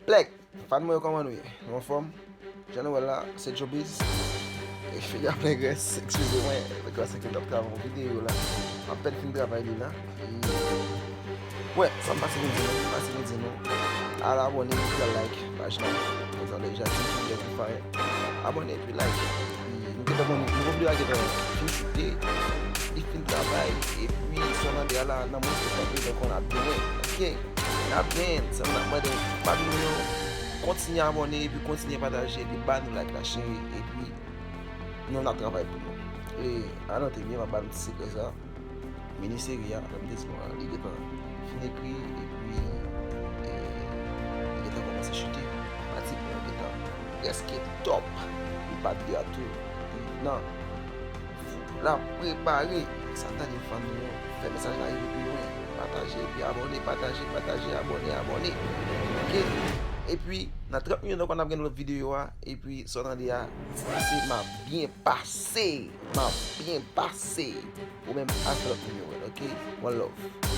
Plek, fan mwen yo koman nou ye? Nou form? Jan nou wè la, se Jobiz. E fè ya plegres, ekskuse mwen, dekwa se ke doktor avon video la. An pen fin travay li la. Wè, san pasi mwen di nou. Al abone, pi like, page nan. Mwen zan deja ti ki gen pi fare. Abone, pi like. Mwen get abone, mwen vobli a get abone. Fin chute, di fin travay. E pi, son an de ala nan mwen se kapè de kon ap bine. Ok? Ap ben, se mwen ap mwen de pad nou yo. Kontinye abone, e pi kontinye pataje, pi ban nou like la chenye, e pi nou nan travay pou nou. E anote mi, mwen ban ti sekre sa. Mini seri ya, nan mwen desman, li getan fin ekri, e pi li getan komanse chute. Pati mwen getan eske top. Li pati de atou. Nan, la prepare, satan yon fan nou yo. Fè mesaj la yon pi yon. Pataje, pi abone, pataje, abone. Ok? E pi, nan 30 minyon kon ap gen nou video a. E pi, sotan de a, si ma bien pase. Ou men a 30 minyon, ok? One love.